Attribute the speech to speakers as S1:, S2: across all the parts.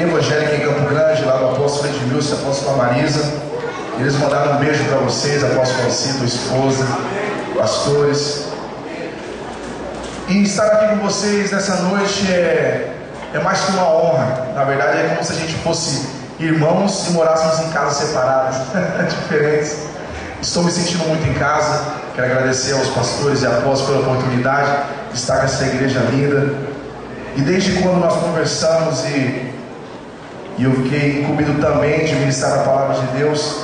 S1: evangélica em Campo Grande, lá do apóstolo Edmilson, apóstolo Marisa. Eles mandaram um beijo para vocês, apóstolo Alcito, esposa, pastores. E estar aqui com vocês nessa noite é mais que uma honra. Na verdade é como se a gente fosse irmãos e morássemos em casas separadas, diferentes. Estou me sentindo muito em casa. Quero agradecer aos pastores e apóstolos pela oportunidade de estar nessa igreja linda. E desde quando nós conversamos e eu fiquei incumbido também de ministrar a palavra de Deus,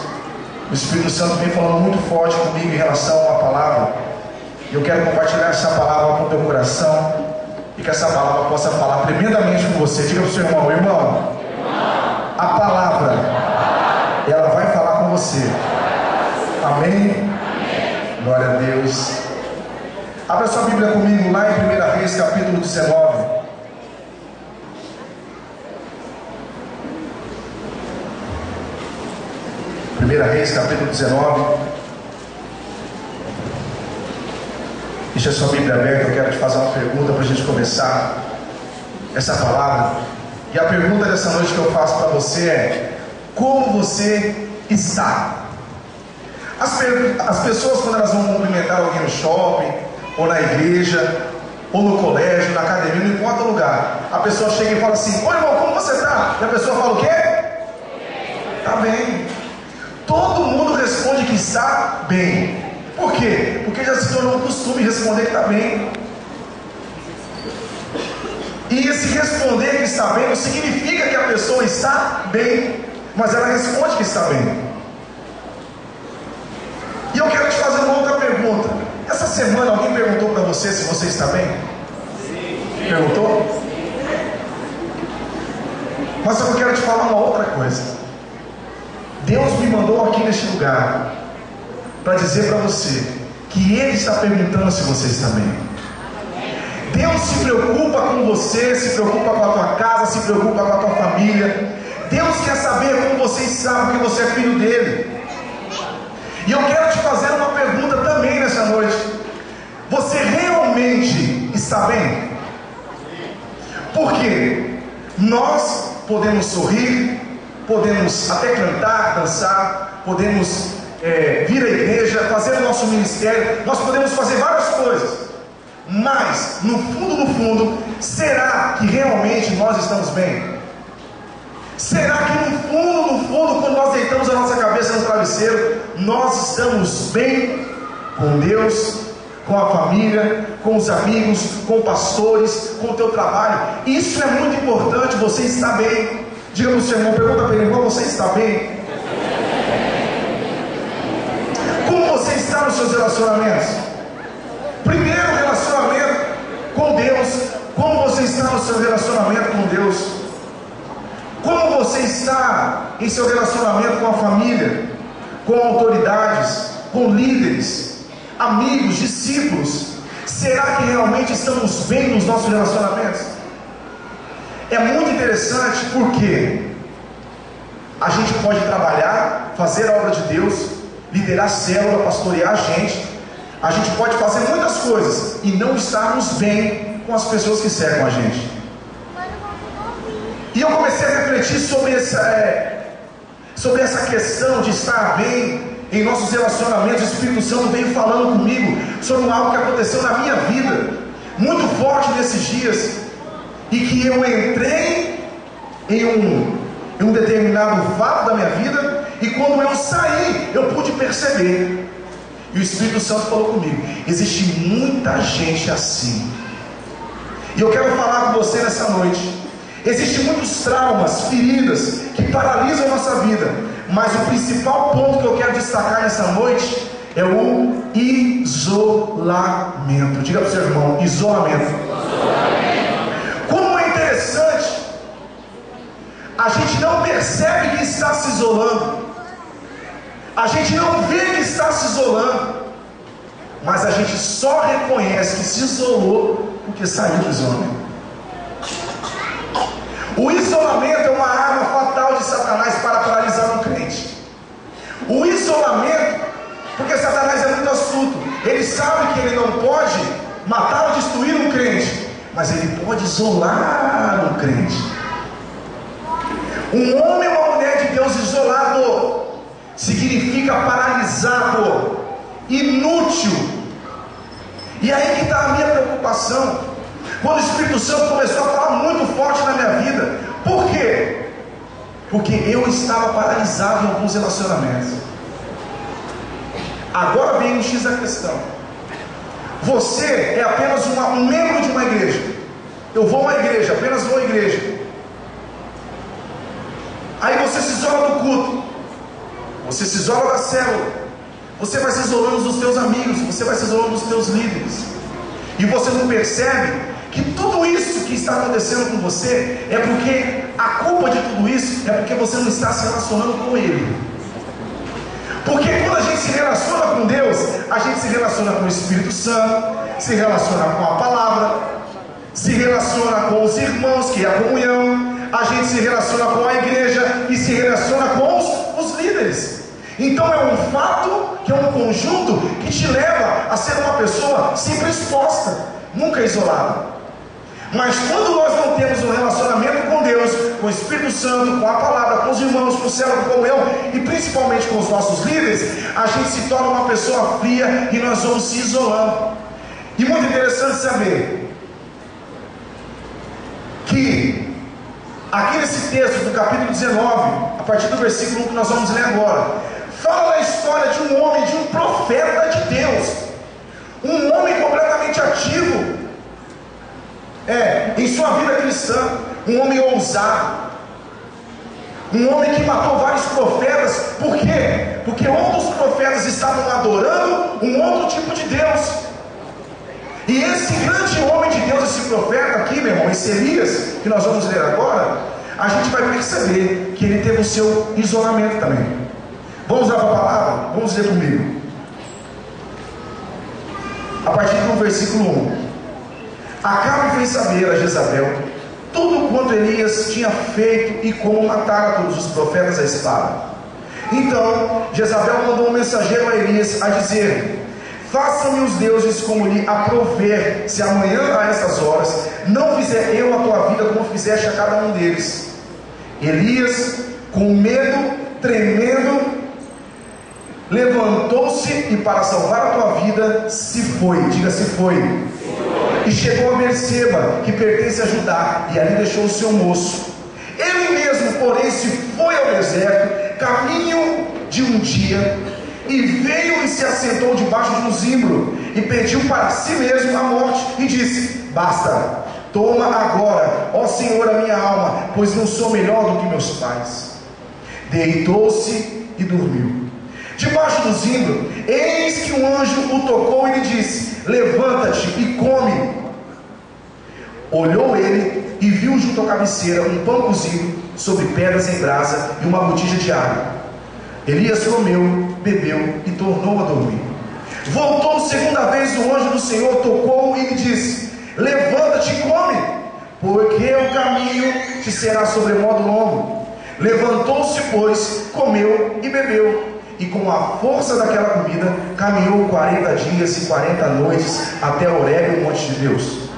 S1: o Espírito Santo vem falando muito forte comigo em relação à palavra. E eu quero compartilhar essa palavra com o teu coração e que essa palavra possa falar tremendamente com você. Diga para o seu irmão: irmão, a palavra, ela vai falar com você. Amém? Glória a Deus. Abra sua Bíblia comigo lá em 1 Reis, capítulo 19. 1 Reis, capítulo 19. Deixa a sua Bíblia aberta. Eu quero te fazer uma pergunta para a gente começar essa palavra. E a pergunta dessa noite que eu faço para você é: como você está? As pessoas, quando elas vão cumprimentar alguém no shopping, ou na igreja, ou no colégio, na academia, não importa o lugar, a pessoa chega e fala assim: oi irmão, como você está? E a pessoa fala o quê? Está bem. Todo mundo responde que está bem. Por quê? Porque já se tornou um costume responder que está bem. E esse responder que está bem não significa que a pessoa está bem, mas ela responde que está bem. E eu quero te fazer uma outra pergunta. Essa semana alguém perguntou para você se você está bem? Sim. Perguntou? Mas eu quero te falar uma outra coisa. Deus me mandou aqui neste lugar para dizer para você que Ele está perguntando se você está bem. Deus se preocupa com você, se preocupa com a tua casa, se preocupa com a tua família. Deus quer saber como você está, porque você é filho dele. E eu quero te fazer uma pergunta também nessa noite: você realmente está bem? Porque nós podemos sorrir, podemos até cantar, dançar, podemos vir à igreja, fazer o nosso ministério, nós podemos fazer várias coisas, mas no fundo, será que realmente nós estamos bem? Será que no fundo, quando nós deitamos a nossa cabeça no travesseiro, nós estamos bem com Deus, com a família, com os amigos, com pastores, com o teu trabalho? Isso é muito importante. Você está bem? Diga para o seu irmão, pergunta para ele: irmão, você está bem? Como você está nos seus relacionamentos? Primeiro, relacionamento com Deus. Como você está no seu relacionamento com Deus? Como você está em seu relacionamento com a família, com autoridades, com líderes, amigos, discípulos? Será que realmente estamos bem nos nossos relacionamentos? É muito interessante porque a gente pode trabalhar, fazer a obra de Deus, liderar célula, pastorear a gente pode fazer muitas coisas e não estarmos bem com as pessoas que cercam a gente. E eu comecei a refletir sobre essa questão de estar bem em nossos relacionamentos. O Espírito Santo veio falando comigo sobre algo que aconteceu na minha vida, muito forte nesses dias, e que eu entrei em um determinado fato da minha vida, e quando eu saí, eu pude perceber. E o Espírito Santo falou comigo: existe muita gente assim. E eu quero falar com você nessa noite. Existem muitos traumas, feridas que paralisam a nossa vida, mas o principal ponto que eu quero destacar nessa noite é o isolamento. Diga para o seu irmão: isolamento. Como é interessante, a gente não percebe que está se isolando, a gente não vê que está se isolando, mas a gente só reconhece que se isolou porque saiu do isolamento. O isolamento é uma arma fatal de Satanás para paralisar um crente. O isolamento, porque Satanás é muito astuto, ele sabe que ele não pode matar ou destruir um crente, mas ele pode isolar um crente. Um homem ou uma mulher de Deus isolado significa paralisado, inútil. E aí que está a minha preocupação. Quando o Espírito Santo começou a falar muito forte na minha vida. Por quê? Porque eu estava paralisado em alguns relacionamentos. Agora vem o X da questão. Você é apenas um membro de uma igreja. Eu vou a uma igreja, apenas vou à igreja. Aí você se isola do culto, você se isola da célula, você vai se isolando dos teus amigos, você vai se isolando dos teus líderes, e você não percebe que tudo isso que está acontecendo com você é porque a culpa de tudo isso é porque você não está se relacionando com Ele. Porque quando a gente se relaciona com Deus, a gente se relaciona com o Espírito Santo, se relaciona com a palavra, se relaciona com os irmãos, que é a comunhão, a gente se relaciona com a igreja e se relaciona com os líderes. Então é um fato, que é um conjunto que te leva a ser uma pessoa sempre exposta, nunca isolada. Mas quando nós não temos um relacionamento com Deus, com o Espírito Santo, com a palavra, com os irmãos, com o céu, com a comunhão e principalmente com os nossos líderes, a gente se torna uma pessoa fria e nós vamos se isolando. E muito interessante saber que aqui nesse texto do capítulo 19, a partir do versículo 1 que nós vamos ler agora, fala a história de um homem, de um profeta de Deus, um homem completamente ativo em sua vida cristã, um homem ousado, um homem que matou vários profetas. Por quê? Porque outros profetas estavam adorando um outro tipo de Deus. E esse grande homem de Deus, esse profeta aqui, meu irmão, esse Elias, que nós vamos ler agora, a gente vai perceber que ele teve o seu isolamento também. Vamos lá para a palavra? Vamos ler comigo. A partir do versículo 1. Acabe fez saber a Jezabel tudo quanto Elias tinha feito e como matara todos os profetas à espada. Então Jezabel mandou um mensageiro a Elias a dizer: façam-me os deuses como lhe aprouver, se amanhã a essas horas não fizer eu a tua vida como fizeste a cada um deles. Elias, com medo, tremendo, levantou-se e para salvar a tua vida se foi. Diga: se foi. E chegou a Berseba, que pertence a Judá, e ali deixou o seu moço. Ele mesmo, porém, se foi ao deserto, caminho de um dia, e veio e se assentou debaixo de um zimbro, e pediu para si mesmo a morte, e disse: basta, toma agora, ó Senhor, a minha alma, pois não sou melhor do que meus pais. Deitou-se e dormiu. Debaixo do zimbro, eis que um anjo o tocou e lhe disse: levanta-te e come. Olhou ele e viu junto à cabeceira um pão cozido sobre pedras em brasa e uma botija de água. Elias comeu, bebeu e tornou a dormir. Voltou segunda vez o anjo do Senhor, tocou e lhe disse: levanta-te e come, porque o caminho te será sobremodo longo. Levantou-se, pois, comeu e bebeu, e com a força daquela comida caminhou 40 dias e 40 noites até Horebe, o monte de Deus.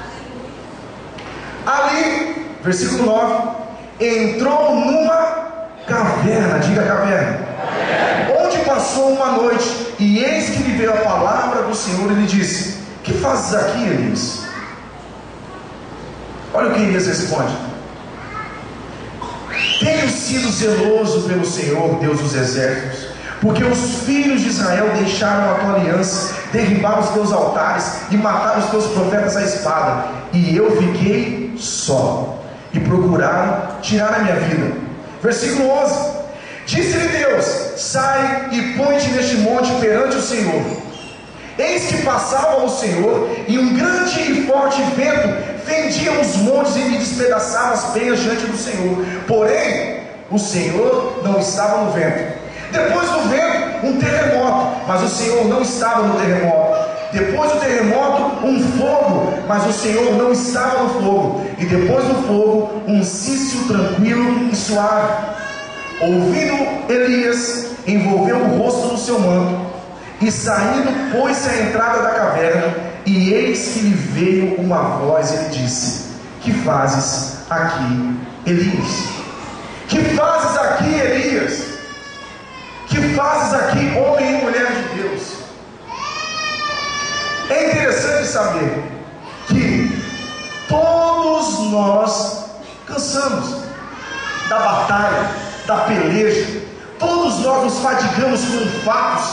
S1: Ali, versículo 9, entrou numa caverna, diga caverna, onde passou uma noite, e eis que lhe veio a palavra do Senhor e lhe disse: que fazes aqui, Elias? Olha o que Elias responde: tenho sido zeloso pelo Senhor, Deus dos exércitos, porque os filhos de Israel deixaram a tua aliança, derribaram os teus altares e mataram os teus profetas à espada, e eu fiquei só, e procuraram tirar a minha vida. Versículo 11: disse-lhe Deus: sai e põe-te neste monte perante o Senhor. Eis que passava o Senhor, e um grande e forte vento fendia os montes e lhe despedaçava as penhas diante do Senhor. Porém, o Senhor não estava no vento. Depois do vento, um terremoto, mas o Senhor não estava no terremoto. Depois do terremoto, um fogo, mas o Senhor não estava no fogo. E depois do fogo, um cício tranquilo e suave. Ouvindo Elias, envolveu o rosto no seu manto, e saindo, pôs-se à entrada da caverna, e eis que lhe veio uma voz, e lhe disse: que fazes aqui, Elias? Que fazes aqui, Elias? Que fazes aqui, homem e mulher de Deus? É interessante saber que todos nós cansamos da batalha, da peleja. Todos nós nos fadigamos com fatos,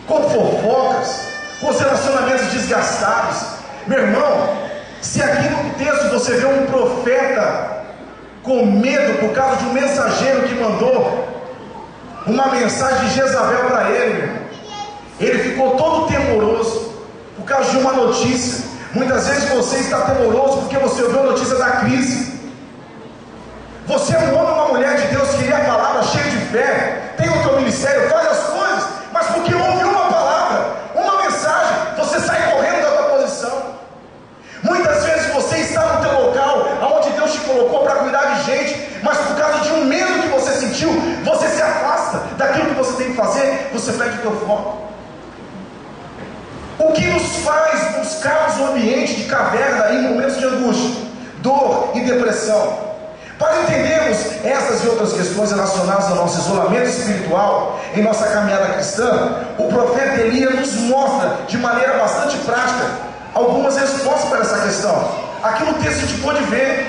S1: com fofocas, com os relacionamentos desgastados. Meu irmão, se aqui no texto você vê um profeta com medo por causa de um mensageiro que mandou uma mensagem de Jezabel para ele, meu irmão, ele ficou todo temoroso por causa de uma notícia. Muitas vezes você está temoroso porque você ouviu a notícia da crise. Você é um homem ou uma mulher de Deus que lê a palavra cheio de fé, tem o teu ministério, faz as coisas, mas porque ouviu uma palavra, uma mensagem, você sai correndo da tua posição. Muitas vezes você está no teu local, onde Deus te colocou para cuidar de gente, mas por causa de um medo que você sentiu, você se afasta daquilo que você tem que fazer, você perde o teu foco. O que nos faz buscarmos um ambiente de caverna em momentos de angústia, dor e depressão? Para entendermos essas e outras questões relacionadas ao nosso isolamento espiritual em nossa caminhada cristã, o profeta Elias nos mostra de maneira bastante prática algumas respostas para essa questão. Aqui no texto a gente pode ver,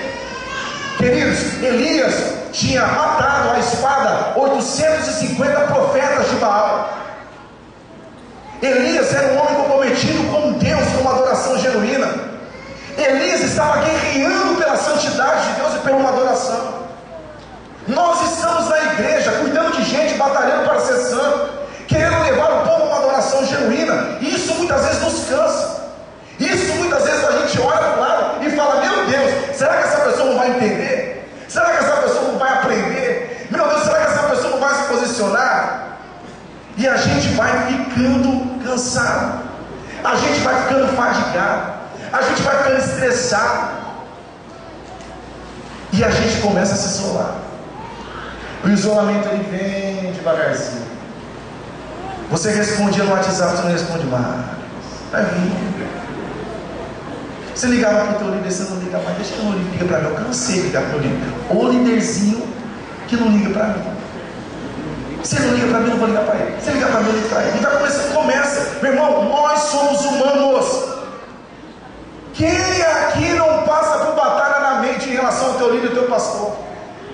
S1: queridos, Elias tinha matado à espada 850 profetas de Baal. Elias era um homem comprometido com Deus, com uma adoração genuína. Elias estava guerreando pela santidade de Deus e pela uma adoração. Nós estamos na igreja, cuidando de gente, batalhando para ser santo, querendo levar o povo a uma adoração genuína, e isso muitas vezes nos cansa. Isso muitas vezes a gente olha para o lado e fala: meu Deus, será que essa pessoa não vai entender? Será que essa pessoa não vai aprender? Meu Deus, será que essa pessoa não vai se posicionar? E a gente vai ficando cansado, a gente vai ficando fadigado, a gente vai ficando estressado, e a gente começa a se isolar. O isolamento ele vem devagarzinho. Você respondia no WhatsApp, você não responde mais. Vai vir. Você ligava para o teu líder, você não liga mais. Deixa que o meu líder liga para mim. Eu cansei de ligar para o meu líder. O líderzinho que não liga para mim. Se ele não liga para mim, eu não vou ligar para ele. Se ele ligar para mim, eu ligo para ele. E vai começa. Meu irmão, nós somos humanos. Quem aqui não passa por batalha na mente em relação ao teu líder e ao teu pastor?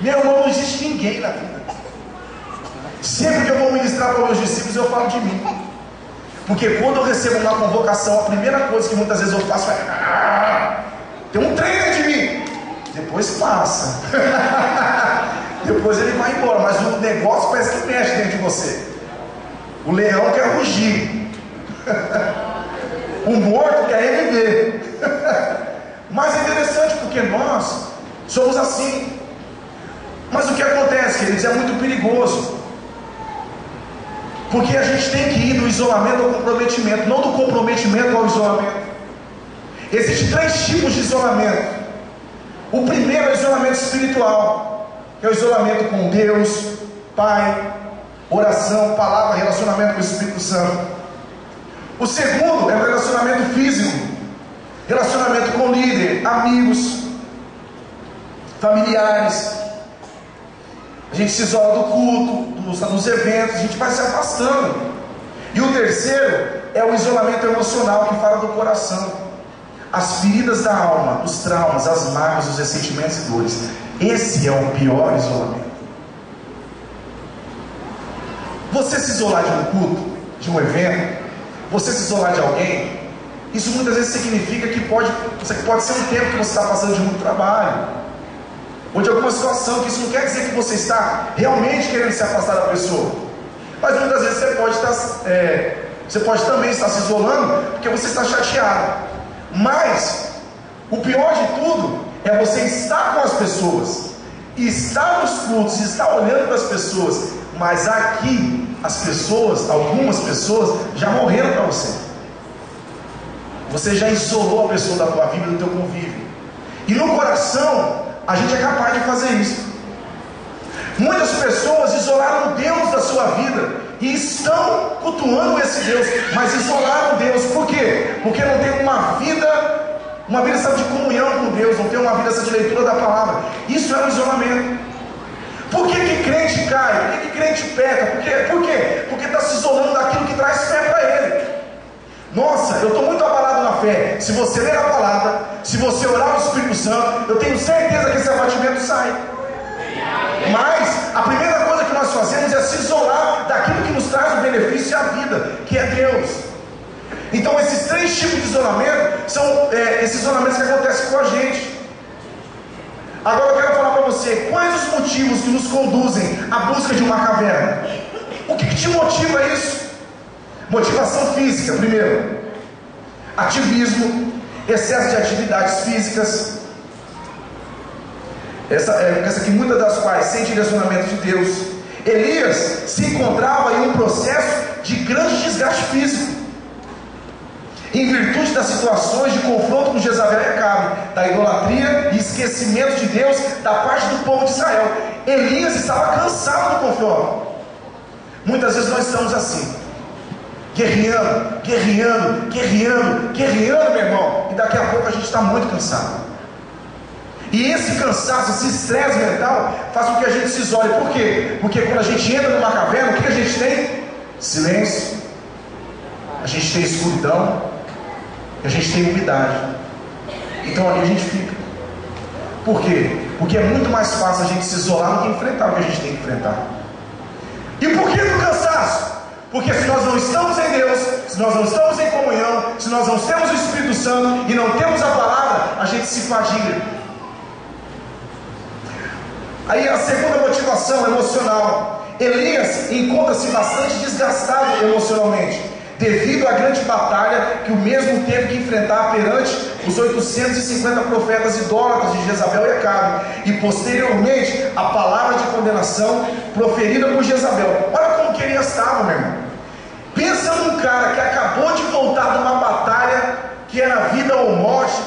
S1: Meu irmão, não existe ninguém na vida. Sempre que eu vou ministrar para os meus discípulos, eu falo de mim. Porque quando eu recebo uma convocação, a primeira coisa que muitas vezes eu faço é: tem um treino de mim. Depois passa. Depois ele vai embora. Mas o negócio parece que mexe dentro de você. O leão quer rugir. O morto quer reviver. Mas é interessante porque nós somos assim. Mas o que acontece, queridos, é muito perigoso. Porque a gente tem que ir do isolamento ao comprometimento, não do comprometimento ao isolamento. Existem 3 tipos de isolamento. O primeiro é o isolamento espiritual, que é o isolamento com Deus, Pai, oração, palavra, relacionamento com o Espírito Santo. O segundo é o relacionamento físico, relacionamento com o líder, amigos, familiares. A gente se isola do culto, dos eventos, a gente vai se afastando. E o terceiro é o isolamento emocional, que fala do coração, as feridas da alma, os traumas, as mágoas, os ressentimentos e dores. Esse é o pior isolamento. Você se isolar de um culto, de um evento, você se isolar de alguém, isso muitas vezes significa que pode ser um tempo que você está passando de muito trabalho, ou de alguma situação, que isso não quer dizer que você está realmente querendo se afastar da pessoa. Mas muitas vezes você pode também estar se isolando porque você está chateado. Mas o pior de tudo é você estar com as pessoas, estar nos cultos, estar olhando para as pessoas, mas aqui as pessoas, algumas pessoas já morreram para você. Você já isolou a pessoa da tua vida, do teu convívio. E no coração a gente é capaz de fazer isso. Muitas pessoas isolaram Deus da sua vida e estão cultuando esse Deus, mas isolaram Deus. Por quê? Porque não tem uma vida sabe, de comunhão com Deus, não tem uma vida sabe, de leitura da palavra. Isso é um isolamento. peca. Por quê? Porque está se isolando daquilo que traz fé para ele. Nossa, eu estou muito abalado na fé. Se você ler a palavra, se você orar o Espírito Santo, eu tenho certeza que esse abatimento sai. Mas a primeira coisa que nós fazemos é se isolar daquilo que nos traz o benefício e a vida, que é Deus. Então esses 3 tipos de isolamento são esses isolamentos que acontecem com a gente. Agora eu quero falar para você, quais os motivos que nos conduzem à busca de uma caverna? O que te motiva a isso? Motivação física, primeiro. Ativismo, excesso de atividades físicas. Essa aqui, muitas das quais sem direcionamento de Deus. Elias se encontrava em um processo de grande desgaste físico, em virtude das situações de confronto com Jezabel e Acabe, da idolatria e esquecimento de Deus da parte do povo de Israel. Elias estava cansado do confronto. Muitas vezes nós estamos assim, guerreando, meu irmão, e daqui a pouco a gente está muito cansado. E esse cansaço, esse estresse mental faz com que a gente se isole. Por quê? Porque quando a gente entra numa caverna, o que a gente tem? Silêncio, a gente tem escuridão, a gente tem umidade. Então ali a gente fica. Por quê? Porque é muito mais fácil a gente se isolar do que enfrentar o que a gente tem que enfrentar. E por que do cansaço? Porque se nós não estamos em Deus, se nós não estamos em comunhão, se nós não temos o Espírito Santo e não temos a palavra, a gente se fadiga. Aí a segunda motivação emocional. Elias encontra-se bastante desgastado emocionalmente, devido à grande batalha que o mesmo teve que enfrentar perante os 850 profetas idólatras de Jezabel e Acabe, e posteriormente a palavra de condenação proferida por Jezabel. Olha como que Elias estava, meu irmão. Pensa num cara que acabou de voltar de uma batalha que era vida ou morte,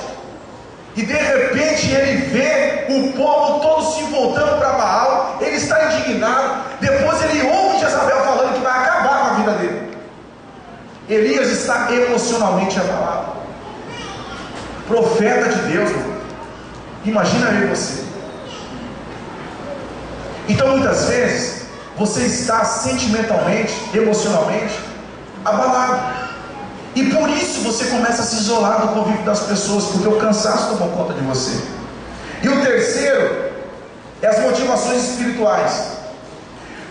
S1: e de repente ele vê o povo todo se voltando para Baal. Ele está indignado. Depois ele ouve Jezabel falando que vai acabar com a vida dele. Elias está emocionalmente abalado. Profeta de Deus, irmão. Imagina eu e você. Então muitas vezes você está sentimentalmente, emocionalmente abalado. E por isso você começa a se isolar do convívio das pessoas, porque o cansaço tomou conta de você. E o terceiro é as motivações espirituais.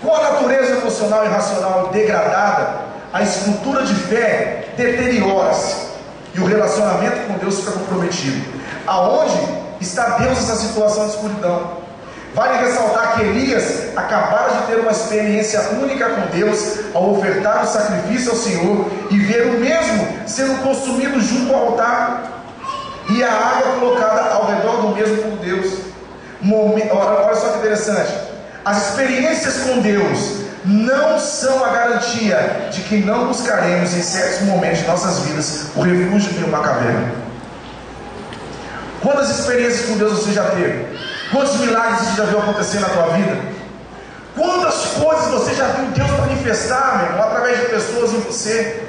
S1: Com a natureza emocional e racional degradada, a estrutura de fé deteriora-se e o relacionamento com Deus fica comprometido. Aonde está Deus nessa situação de escuridão? Vale ressaltar que Elias acabara de ter uma experiência única com Deus ao ofertar o sacrifício ao Senhor e ver o mesmo sendo consumido junto ao altar e a água colocada ao redor do mesmo por Deus. Olha só que interessante. As experiências com Deus não são a garantia de que não buscaremos em certos momentos de nossas vidas o refúgio em uma caverna. Quantas experiências com Deus você já teve? Quantos milagres você já viu acontecer na tua vida? Quantas coisas você já viu Deus manifestar, meu irmão, através de pessoas em você,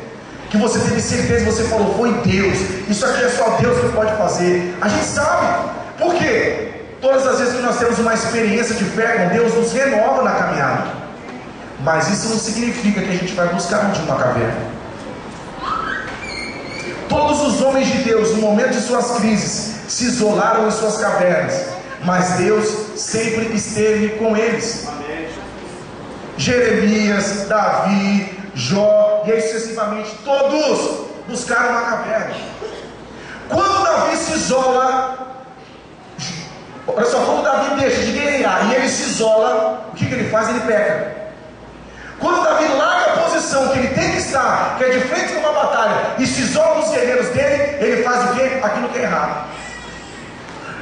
S1: que você teve certeza, você falou, foi Deus, isso aqui é só Deus que pode fazer. A gente sabe. Por quê? Todas as vezes que nós temos uma experiência de fé com Deus, nos renova na caminhada. Mas isso não significa que a gente vai buscar onde uma caverna. Todos os homens de Deus, no momento de suas crises, se isolaram em suas cavernas, mas Deus sempre esteve com eles. Amém. Jeremias, Davi, Jó e aí sucessivamente, todos buscaram uma caverna. Quando Davi se isola, olha só, quando Davi deixa de guerrear e ele se isola, o que ele faz? Ele peca. Quando Davi larga a posição que ele tem que estar, que é de frente com uma batalha, e se isola dos guerreiros dele, ele faz o quê? Aquilo que é errado.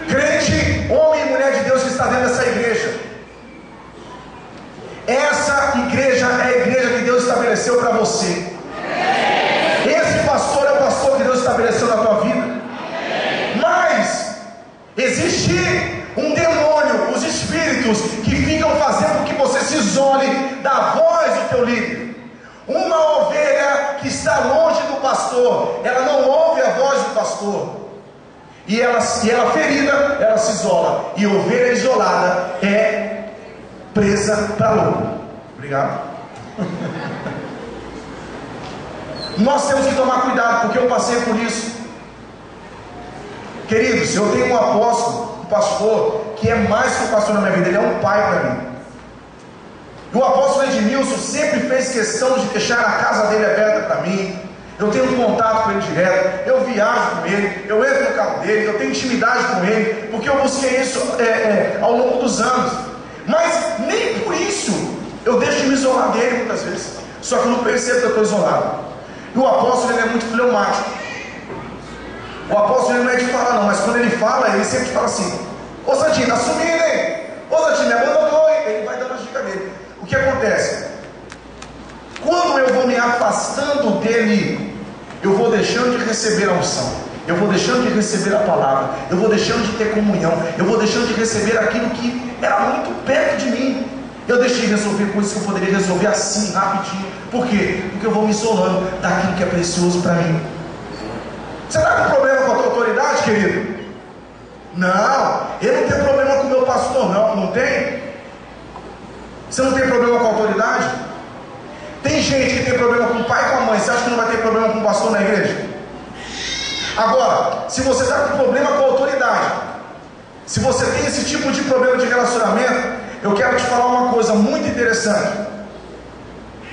S1: Crente, homem e mulher de Deus que está dentro dessa igreja, essa igreja é a igreja que Deus estabeleceu para você. Esse pastor é o pastor que Deus estabeleceu na tua vida. Mas existe um demônio, os espíritos que ficam fazendo com que você se isole da voz do teu líder. Uma ovelha que está longe do pastor, ela não ouve a voz do pastor. E ela ferida, ela se isola. E ovelha isolada é presa para lobo. Obrigado. Nós temos que tomar cuidado, porque eu passei por isso. Queridos, eu tenho um apóstolo, um pastor, que é mais que um pastor na minha vida, ele é um pai para mim. E o apóstolo Edmilson sempre fez questão de deixar a casa dele aberta para mim. Eu tenho um contato com ele direto, eu viajo com ele, eu entro no carro dele, eu tenho intimidade com ele, porque eu busquei isso ao longo dos anos. Mas nem por isso eu deixo de me isolar dele muitas vezes. Só que eu não percebo que eu estou isolado. E o apóstolo, ele é muito fleumático. O apóstolo, ele não é de falar não, mas quando ele fala, ele sempre fala assim: ô Santinho, tá sumindo, hein? Ô Santinho, me abandonou, hein? Ele vai dando as dicas dele. O que acontece? Quando eu vou me afastando dele, eu vou deixando de receber a unção, eu vou deixando de receber a palavra, eu vou deixando de ter comunhão, eu vou deixando de receber aquilo que era muito perto de mim. Eu deixei de resolver coisas que eu poderia resolver assim, rapidinho. Por quê? Porque eu vou me isolando daquilo que é precioso para mim. Você está com problema com a tua autoridade, querido? Não, eu não tenho problema com o meu pastor, não tem? Você não tem problema com a autoridade? Tem gente que tem problema com o pai e com a mãe. Você acha que não vai ter problema com o pastor na igreja? Agora, se você está com problema com a autoridade, se você tem esse tipo de problema de relacionamento, eu quero te falar uma coisa muito interessante.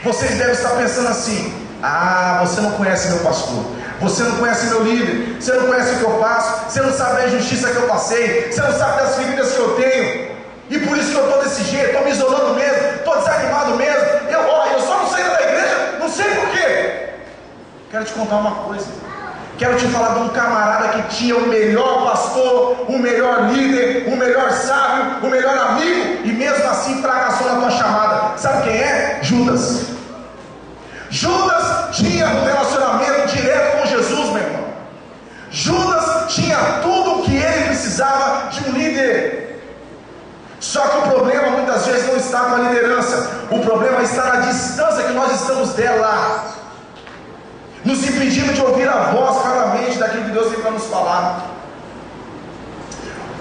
S1: Vocês devem estar pensando assim: ah, você não conhece meu pastor, você não conhece meu líder, você não conhece o que eu faço, você não sabe da injustiça que eu passei, você não sabe das feridas que eu tenho, e por isso que eu estou desse jeito, estou me isolando mesmo, estou desanimado mesmo. Eu só não saí da igreja, não sei porquê. Quero te contar uma coisa. Quero te falar de um camarada que tinha o melhor pastor, o melhor líder, o melhor sábio, o melhor amigo, e mesmo assim fracassou na tua chamada. Sabe quem é? Judas. Judas tinha um relacionamento direto com Jesus, meu irmão. Judas tinha tudo o que ele precisava de um líder. Só que o problema muitas vezes não está com a liderança, o problema está na distância que nós estamos dela, nos impedindo de ouvir a voz claramente daquilo que Deus tem para nos falar.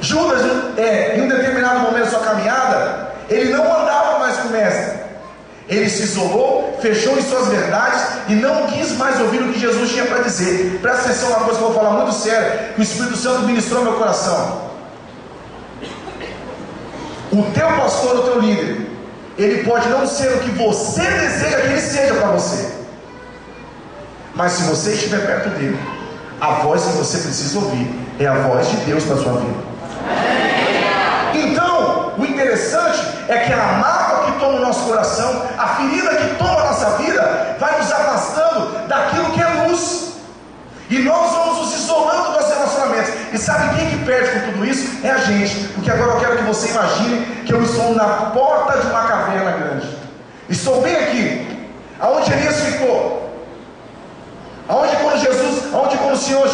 S1: Judas, em um determinado momento da sua caminhada, ele não andava mais com o mestre. Ele se isolou, fechou em suas verdades e não quis mais ouvir o que Jesus tinha para dizer. Presta atenção, uma coisa que eu vou falar muito séria, que o Espírito Santo ministrou no meu coração. O teu pastor, o teu líder, ele pode não ser o que você deseja que ele seja para você, mas se você estiver perto dele, a voz que você precisa ouvir é a voz de Deus para a sua vida. Então, o interessante é que a mágoa que toma o nosso coração, a ferida que toma a nossa vida, vai nos afastando daquilo que é luz, e nós vamos nos isolando dos nossos relacionamentos. E sabe quem que perde com tudo isso? É a gente. Porque agora eu quero que você imagine que eu estou na porta de uma caverna grande. Estou bem aqui, aonde Elias ficou. Aonde quando o Senhor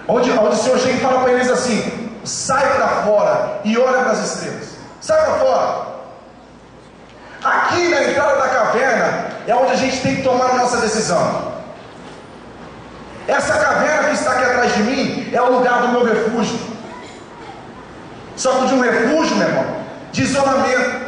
S1: onde o Senhor chega e fala para eles assim: sai para fora e olha para as estrelas. Sai para fora. Aqui na entrada da caverna é onde a gente tem que tomar a nossa decisão. Essa caverna que está aqui atrás de mim é o lugar do meu refúgio. Só que de um refúgio, meu irmão, de isolamento.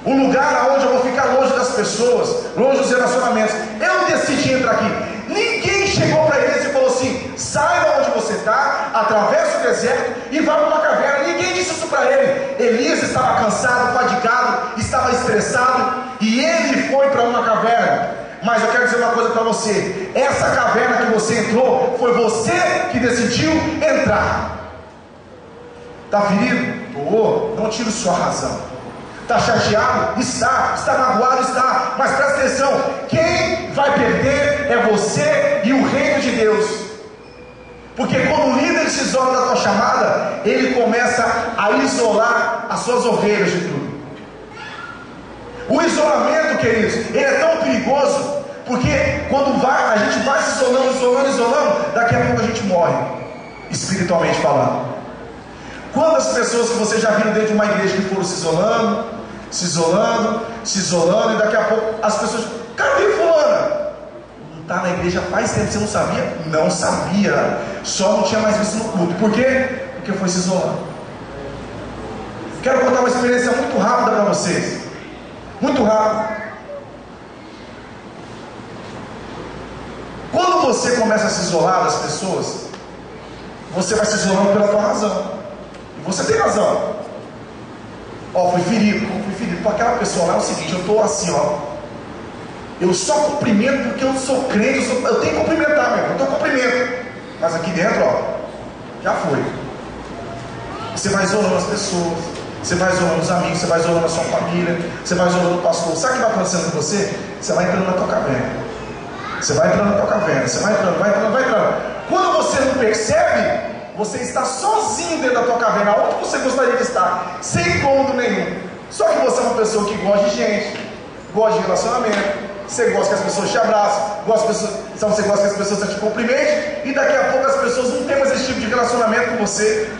S1: Um lugar onde eu vou ficar longe das pessoas, longe dos relacionamentos. Eu decidi entrar aqui. Ninguém chegou para eles e falou assim: sai de onde você está, atravessa o deserto e vá para uma caverna. Ninguém disse isso para ele. Elias estava cansado, fadigado, estava estressado, e ele foi para uma caverna. Mas eu quero dizer uma coisa para você: essa caverna que você entrou, foi você que decidiu entrar. Está ferido? Não tire sua razão. Está chateado? Está magoado? Está. Mas presta atenção: quem vai perder é você e o reino de Deus. Porque quando o líder se isola da tua chamada, ele começa a isolar as suas ovelhas de tudo. O isolamento, queridos, ele é tão perigoso, porque quando a gente vai se isolando, daqui a pouco a gente morre, espiritualmente falando. Quantas pessoas que você já viu dentro de uma igreja que foram se isolando, e daqui a pouco as pessoas: cadê fulana? Não está na igreja faz tempo. Você não sabia? Não sabia, só não tinha mais visto no culto. Por quê? Porque foi se isolando. Quero contar uma experiência muito rápida para vocês. Muito rápida. Quando você começa a se isolar das pessoas, você vai se isolando pela tua razão. E você tem razão. Fui ferido. Com aquela pessoa lá é o seguinte, eu estou assim, eu só cumprimento porque eu sou crente, eu tenho que cumprimentar mesmo, eu cumprimento. Mas aqui dentro, já foi. Você vai isolando as pessoas, você vai isolando os amigos, você vai isolando a sua família, você vai isolando o pastor. Sabe o que vai acontecendo com você? Você vai entrando na tua caverna. Você vai entrando na tua caverna, você vai entrando. Quando você não percebe, você está sozinho dentro da tua caverna, onde você gostaria de estar, sem incômodo nenhum. Só que você é uma pessoa que gosta de gente, gosta de relacionamento, você gosta que as pessoas te abraçem, você gosta que as pessoas te cumprimentem, e daqui a pouco as pessoas não têm mais esse tipo de relacionamento com você.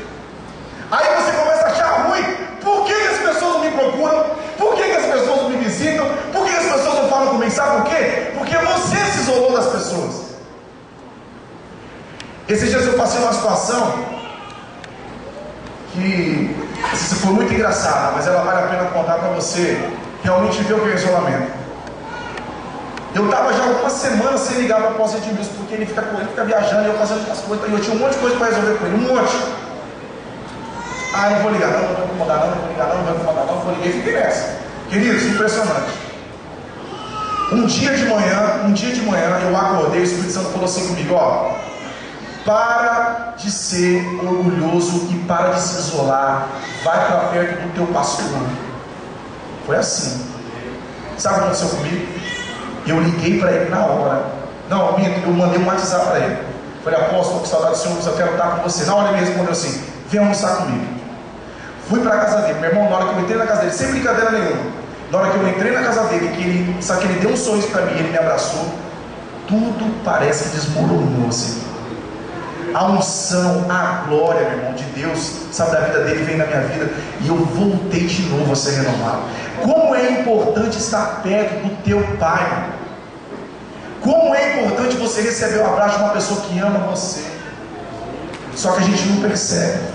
S1: Aí você começa a achar ruim. Por que as pessoas não me procuram? Por que as pessoas não me visitam? Por que as pessoas não falam comigo? Sabe por quê? Porque você se isolou das pessoas. Esses dias eu passei uma situação que foi muito engraçada, mas ela vale a pena contar para você realmente ver o que é isolamento. Eu estava já algumas semanas sem ligar para o apóstolo Edmilson, porque ele fica viajando e eu fazendo as coisas, e eu tinha um monte de coisa para resolver com ele, um monte. Eu não vou ligar não, não vou incomodar não, vou ligar e fiquei nessa. Queridos, impressionante. Um dia de manhã eu acordei, o Espírito Santo falou assim comigo, para de ser orgulhoso e para de se isolar, vai para perto do teu pastor. Foi assim. Sabe o que aconteceu comigo? Eu liguei para ele na hora. Não, eu mandei um WhatsApp para ele. Falei, apóstolo, com saudade do Senhor, eu quero estar com você. Na hora ele me respondeu assim, vem almoçar comigo. Fui para a casa dele, meu irmão, na hora que eu entrei na casa dele, sem brincadeira nenhuma, na hora que eu entrei na casa dele, sabe que ele deu um sorriso para mim, ele me abraçou, tudo parece que desmoronou assim. A unção, a glória, meu irmão, de Deus, sabe, da vida dele vem na minha vida, e eu voltei de novo a ser renovado. Como é importante estar perto do teu Pai. Como é importante você receber o abraço de uma pessoa que ama você. Só que a gente não percebe.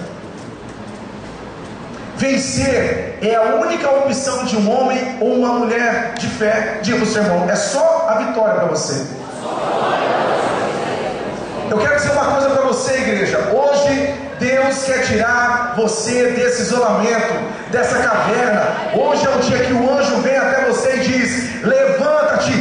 S1: Vencer é a única opção de um homem ou uma mulher de fé. Diga para o seu irmão, é só a vitória para você. Eu quero dizer uma coisa para você, igreja. Hoje Deus quer tirar você desse isolamento, dessa caverna. Hoje é o dia que o anjo vem até você e diz, levanta-te,